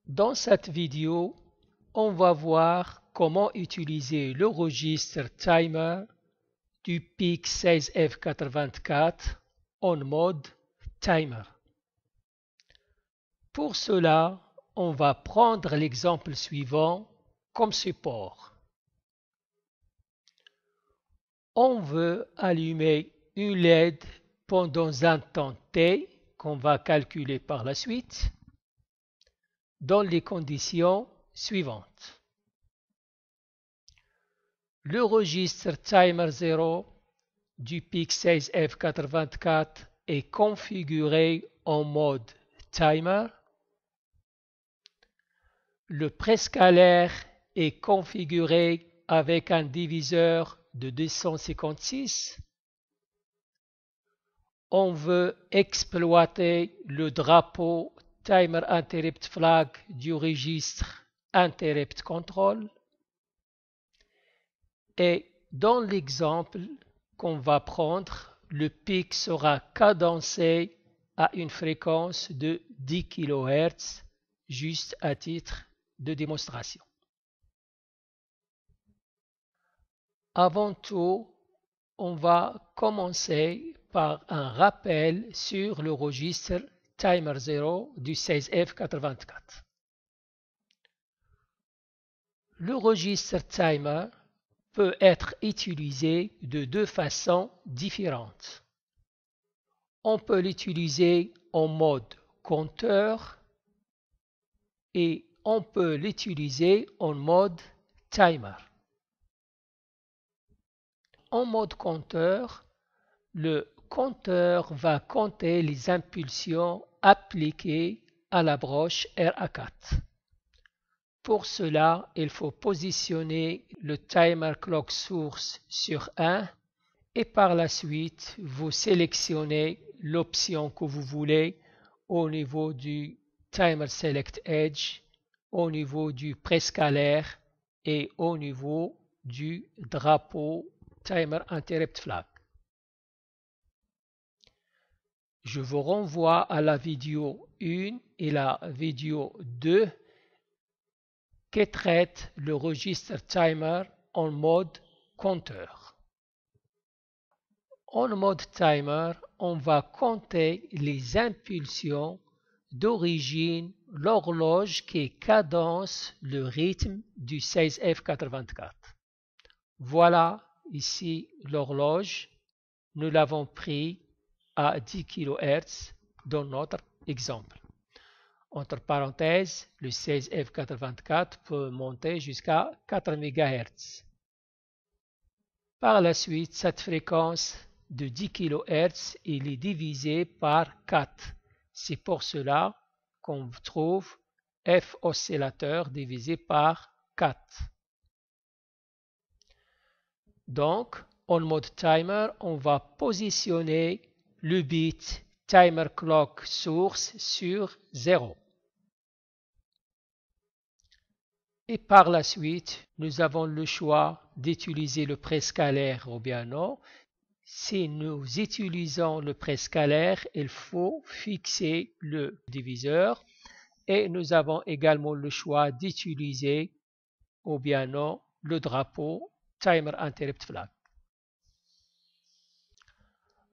Dans cette vidéo, on va voir comment utiliser le registre timer du PIC 16F84 en mode timer. Pour cela, on va prendre l'exemple suivant comme support. On veut allumer une LED pendant un temps T qu'on va calculer par la suite dans les conditions suivantes. Le registre timer 0 du PIC 16F84 est configuré en mode timer. Le préscalaire est configuré avec un diviseur de 256. On veut exploiter le drapeau Timer Interrupt Flag du registre Interrupt Control. Et dans l'exemple qu'on va prendre, le pic sera cadencé à une fréquence de 10 kHz, juste à titre de démonstration. Avant tout, on va commencer par un rappel sur le registre Timer 0 du 16F84. Le registre Timer peut être utilisé de deux façons différentes. On peut l'utiliser en mode compteur et on peut l'utiliser en mode timer. En mode compteur, le compteur va compter les impulsions appliquées à la broche RA4. Pour cela, il faut positionner le timer clock source sur 1 et par la suite, vous sélectionnez l'option que vous voulez au niveau du Timer Select Edge, au niveau du préscalaire et au niveau du drapeau Timer Interrupt Flag. Je vous renvoie à la vidéo 1 et la vidéo 2 qui traite le registre timer en mode compteur. En mode timer, on va compter les impulsions d'origine l'horloge qui cadence le rythme du 16F84. Voilà ici l'horloge. Nous l'avons pris à 10 kHz dans notre exemple. Entre parenthèses, le 16F84 peut monter jusqu'à 4 MHz. Par la suite, cette fréquence de 10 kHz est divisée par 4. C'est pour cela qu'on trouve F oscillateur divisé par 4. Donc, en mode timer, on va positionner le bit timer clock source sur 0. Et par la suite, nous avons le choix d'utiliser le préscalaire ou bien non. Si nous utilisons le préscalaire, il faut fixer le diviseur et nous avons également le choix d'utiliser ou bien non le drapeau Timer Interrupt Flag.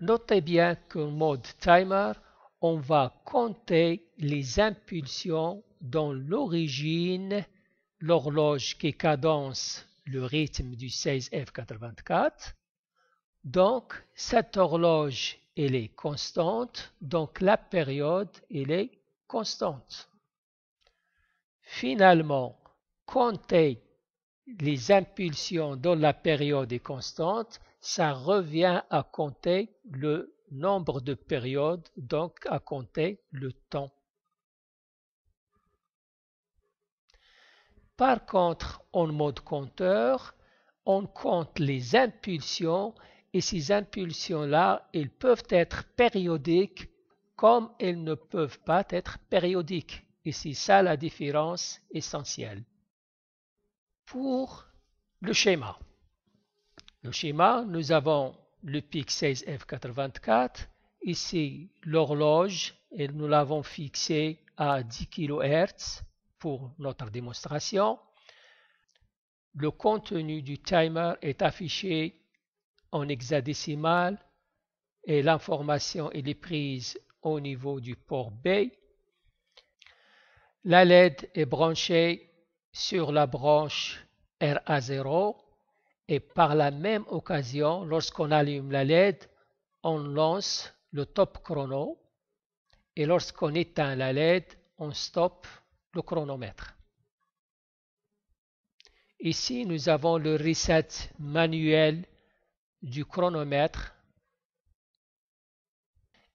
Notez bien qu'en mode timer, on va compter les impulsions dont l'origine l'horloge qui cadence le rythme du 16F84. Donc, cette horloge, elle est constante, donc la période, elle est constante. Finalement, compter les impulsions dont la période est constante, ça revient à compter le nombre de périodes, donc à compter le temps. Par contre, en mode compteur, on compte les impulsions et ces impulsions-là, elles peuvent être périodiques comme elles ne peuvent pas être périodiques. Et c'est ça la différence essentielle. Pour le schéma. Nous avons le PIC 16F84. Ici, l'horloge, et nous l'avons fixé à 10 kHz. pour notre démonstration. Le contenu du timer est affiché en hexadécimal et l'information est prise au niveau du port B. La LED est branchée sur la branche RA0 et par la même occasion, lorsqu'on allume la LED, on lance le top chrono et lorsqu'on éteint la LED, on stoppe le chronomètre. Ici, nous avons le reset manuel du chronomètre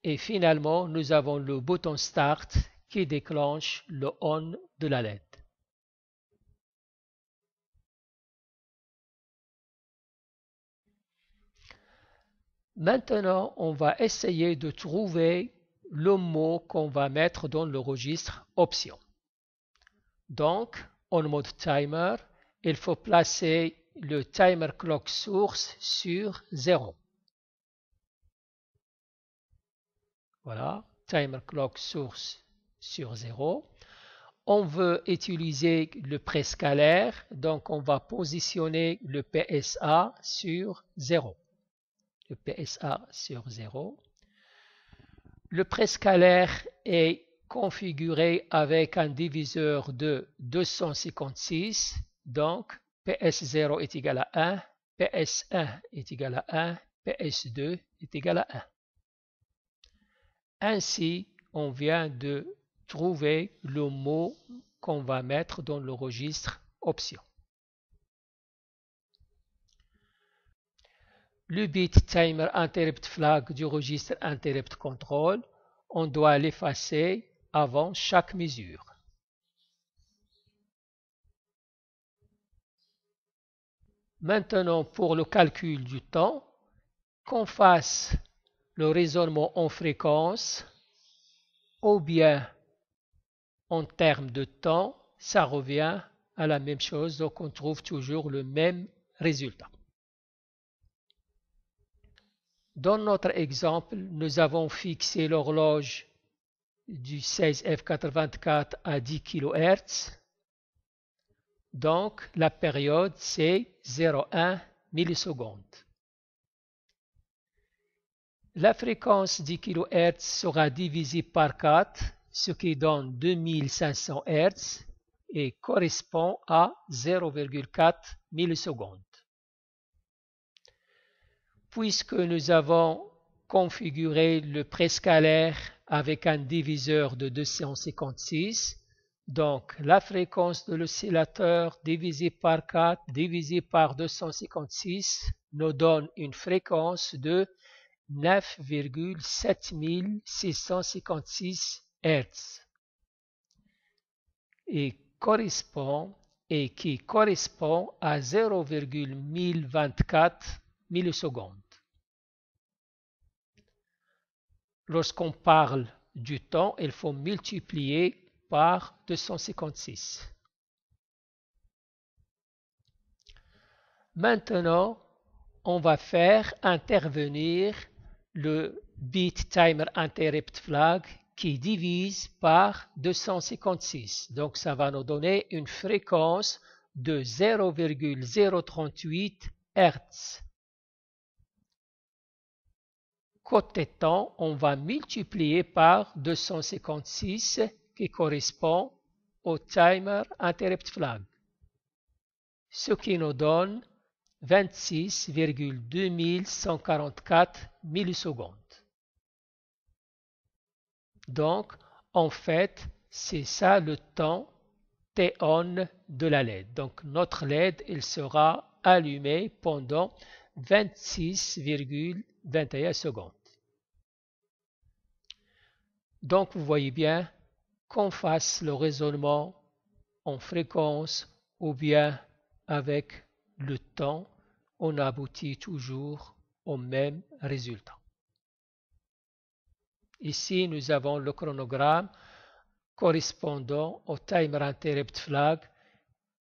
et finalement, nous avons le bouton Start qui déclenche le on de la LED. Maintenant, on va essayer de trouver le mot qu'on va mettre dans le registre option. Donc, en mode timer, il faut placer le timer clock source sur 0. Voilà, timer clock source sur 0. On veut utiliser le préscalaire, donc on va positionner le PSA sur 0. Le PSA sur 0. Le préscalaire est configuré avec un diviseur de 256, donc PS0 est égal à 1, PS1 est égal à 1, PS2 est égal à 1. Ainsi, on vient de trouver le mot qu'on va mettre dans le registre option. Le bit timer interrupt flag du registre interrupt control, on doit l'effacer avant chaque mesure. Maintenant, pour le calcul du temps, qu'on fasse le raisonnement en fréquence ou bien en termes de temps, ça revient à la même chose, donc on trouve toujours le même résultat. Dans notre exemple, nous avons fixé l'horloge du 16F84 à 10 kHz. Donc, la période, c'est 0,1 millisecondes. La fréquence 10 kHz sera divisée par 4, ce qui donne 2500 Hz et correspond à 0,4 millisecondes. Puisque nous avons configuré le préscalaire avec un diviseur de 256, donc la fréquence de l'oscillateur divisé par 4 divisé par 256 nous donne une fréquence de 9,7656 Hz et qui correspond à 0,1024 millisecondes. Lorsqu'on parle du temps, il faut multiplier par 256. Maintenant, on va faire intervenir le bit timer interrupt flag qui divise par 256. Donc, ça va nous donner une fréquence de 0,038 Hz. Côté temps, on va multiplier par 256 qui correspond au timer interrupt flag, ce qui nous donne 26,2144 millisecondes. Donc, en fait, c'est ça le temps T-on de la LED. Donc, notre LED, il sera allumé pendant 26,21 secondes. Donc, vous voyez bien qu'on fasse le raisonnement en fréquence ou bien avec le temps, on aboutit toujours au même résultat. Ici, nous avons le chronogramme correspondant au timer interrupt flag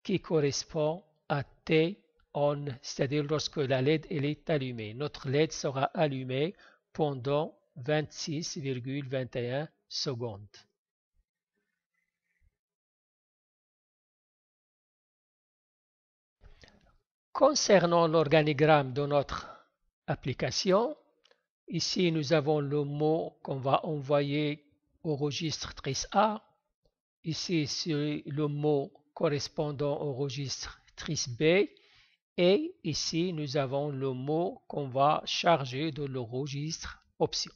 qui correspond à T-on, c'est-à-dire lorsque la LED elle est allumée. Notre LED sera allumée pendant 26,21 secondes. Concernant l'organigramme de notre application, ici nous avons le mot qu'on va envoyer au registre TRIS A. Ici c'est le mot correspondant au registre TRIS B. Et ici nous avons le mot qu'on va charger de le registre option.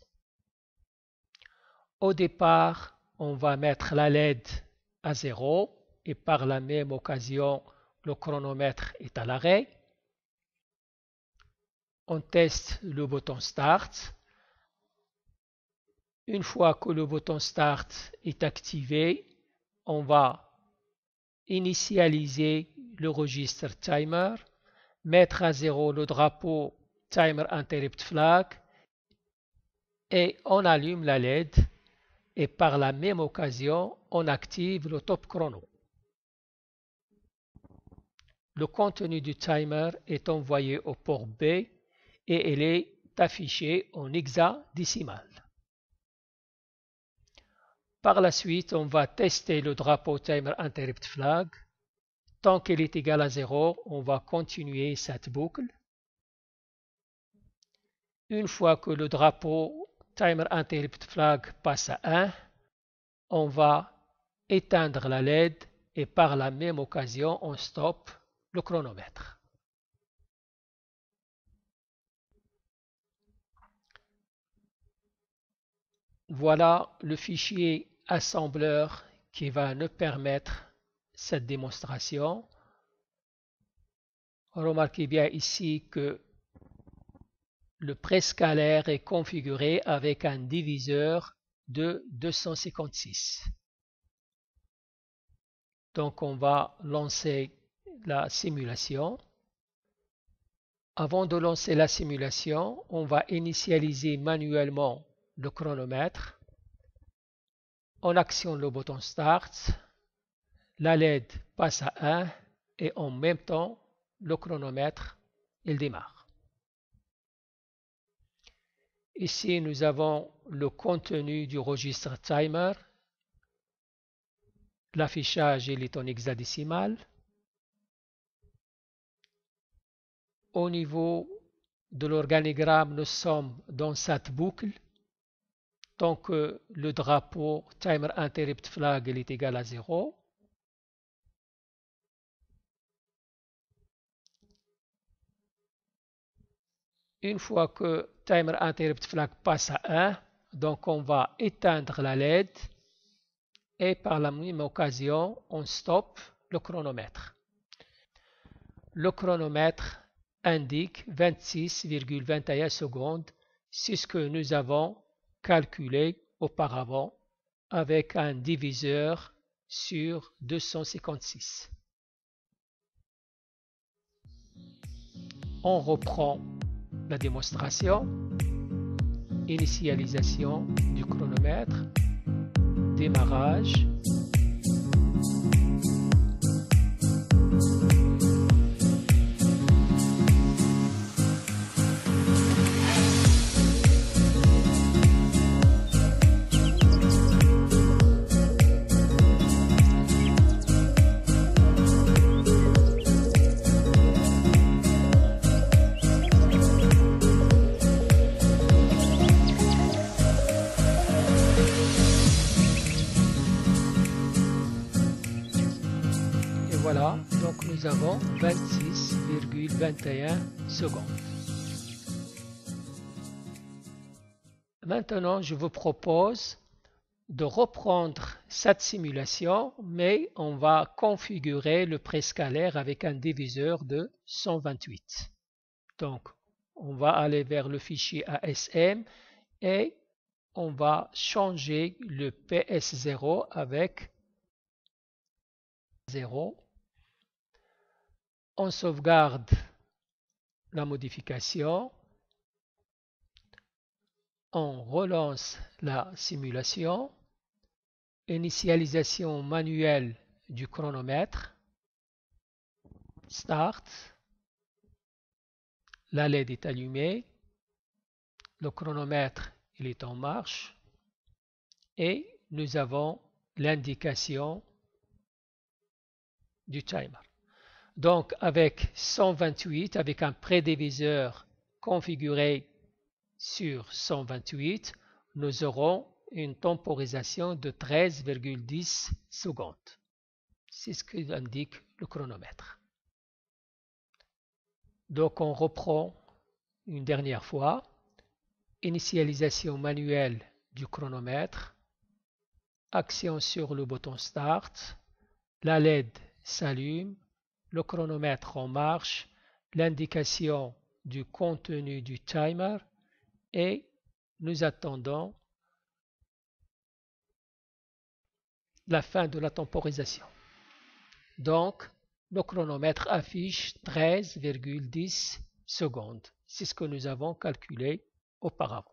Au départ, on va mettre la LED à 0 et par la même occasion, le chronomètre est à l'arrêt. On teste le bouton Start. Une fois que le bouton Start est activé, on va initialiser le registre Timer, mettre à 0 le drapeau Timer Interrupt Flag et on allume la LED. Et par la même occasion, on active le top chrono. Le contenu du timer est envoyé au port B et il est affiché en hexadécimal. Par la suite, on va tester le drapeau Timer Interrupt Flag. Tant qu'il est égal à 0, on va continuer cette boucle. Une fois que le drapeau Timer Interrupt Flag passe à 1, on va éteindre la LED et par la même occasion, on stoppe le chronomètre. Voilà le fichier assembleur qui va nous permettre cette démonstration. Remarquez bien ici que le préscalaire est configuré avec un diviseur de 256. Donc on va lancer la simulation. Avant de lancer la simulation, on va initialiser manuellement le chronomètre. On actionne le bouton Start. La LED passe à 1 et en même temps, le chronomètre, il démarre. Ici, nous avons le contenu du registre Timer. L'affichage est en hexadécimal. Au niveau de l'organigramme, nous sommes dans cette boucle. Tant que le drapeau Timer Interrupt Flag est égal à 0. Une fois que Timer Interrupt Flag passe à 1, donc on va éteindre la LED et par la même occasion, on stoppe le chronomètre. Le chronomètre indique 26,21 secondes. C'est ce que nous avons calculé auparavant avec un diviseur sur 256. On reprend la démonstration. Initialisation du chronomètre, démarrage. Voilà, donc nous avons 26,21 secondes. Maintenant, je vous propose de reprendre cette simulation, mais on va configurer le préscalaire avec un diviseur de 128. Donc, on va aller vers le fichier ASM et on va changer le PS0 avec 0. On sauvegarde la modification. On relance la simulation. Initialisation manuelle du chronomètre. Start. La LED est allumée. Le chronomètre il est en marche. Et nous avons l'indication du timer. Donc avec 128, avec un prédiviseur configuré sur 128, nous aurons une temporisation de 13,10 secondes. C'est ce qu'indique le chronomètre. Donc on reprend une dernière fois. Initialisation manuelle du chronomètre. Action sur le bouton Start. La LED s'allume. Le chronomètre en marche. L'indication du contenu du timer. Et nous attendons la fin de la temporisation. Donc, le chronomètre affiche 13,10 secondes. C'est ce que nous avons calculé auparavant.